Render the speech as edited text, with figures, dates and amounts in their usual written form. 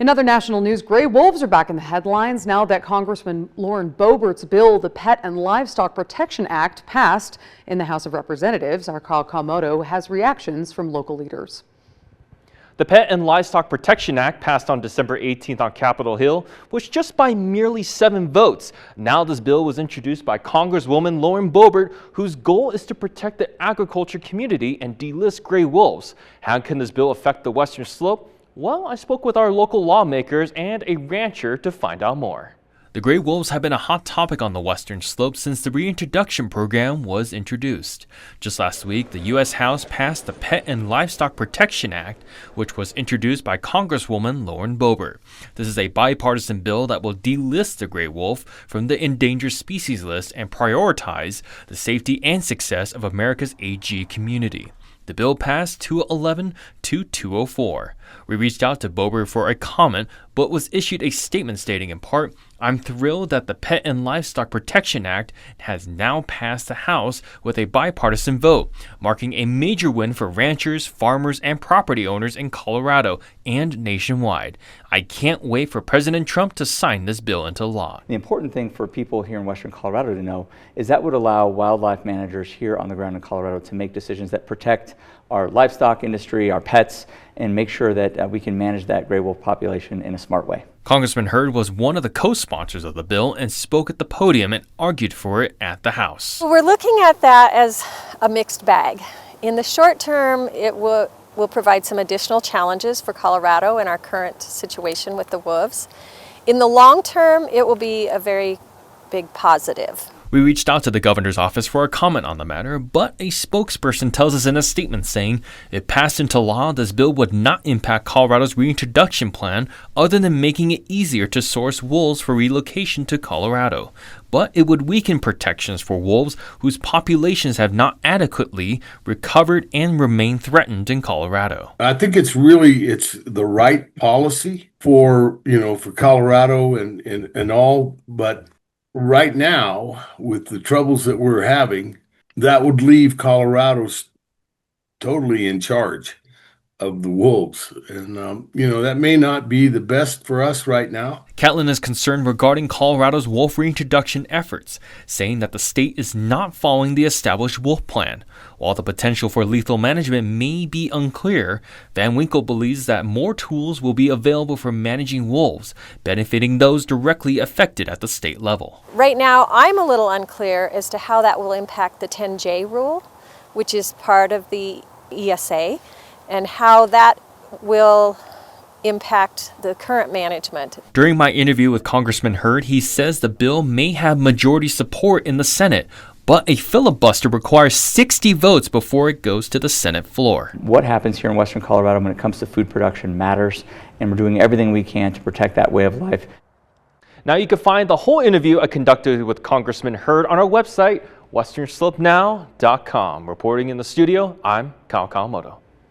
In other national news, gray wolves are back in the headlines now that Congresswoman Boebert's bill, the Pet and Livestock Protection Act, passed in the House of Representatives. Our Kyle Kamoto has reactions from local leaders. The Pet and Livestock Protection Act passed on December 18th on Capitol Hill was just by merely 7 votes. Now this bill was introduced by Congresswoman Boebert, whose goal is to protect the agriculture community and delist gray wolves. How can this bill affect the Western Slope? Well, I spoke with our local lawmakers and a rancher to find out more. The gray wolves have been a hot topic on the Western Slope since the reintroduction program was introduced. Just last week, the U.S. House passed the Pet and Livestock Protection Act, which was introduced by Congresswoman Boebert. This is a bipartisan bill that will delist the gray wolf from the endangered species list and prioritize the safety and success of America's AG community. The bill passed 211 to 204. We reached out to Boebert for a comment, but was issued a statement stating in part, "I'm thrilled that the Pet and Livestock Protection Act has now passed the House with a bipartisan vote, marking a major win for ranchers, farmers, and property owners in Colorado and nationwide. I can't wait for President Trump to sign this bill into law." The important thing for people here in Western Colorado to know is that would allow wildlife managers here on the ground in Colorado to make decisions that protect our livestock industry, our pets, and make sure that we can manage that gray wolf population in a smart way. Congressman Hurd was one of the co-sponsors of the bill and spoke at the podium and argued for it at the House. We're looking at that as a mixed bag. In the short term, it will provide some additional challenges for Colorado in our current situation with the wolves. In the long term, it will be a very big positive. We reached out to the governor's office for a comment on the matter, but a spokesperson tells us in a statement saying if passed into law, this bill would not impact Colorado's reintroduction plan other than making it easier to source wolves for relocation to Colorado. But it would weaken protections for wolves whose populations have not adequately recovered and remain threatened in Colorado. I think it's the right policy for Colorado and all, but right now, with the troubles that we're having, that would leave Colorado totally in charge of the wolves. And, that may not be the best for us right now. Catlin is concerned regarding Colorado's wolf reintroduction efforts, saying that the state is not following the established wolf plan. While the potential for lethal management may be unclear, Van Winkle believes that more tools will be available for managing wolves, benefiting those directly affected at the state level. Right now, I'm a little unclear as to how that will impact the 10J rule, which is part of the ESA, and how that will impact the current management. During my interview with Congressman Hurd, he says the bill may have majority support in the Senate, but a filibuster requires 60 votes before it goes to the Senate floor. What happens here in Western Colorado when it comes to food production matters, and we're doing everything we can to protect that way of life. Now you can find the whole interview I conducted with Congressman Hurd on our website, westernslopenow.com. Reporting in the studio, I'm Kyle Kawamoto.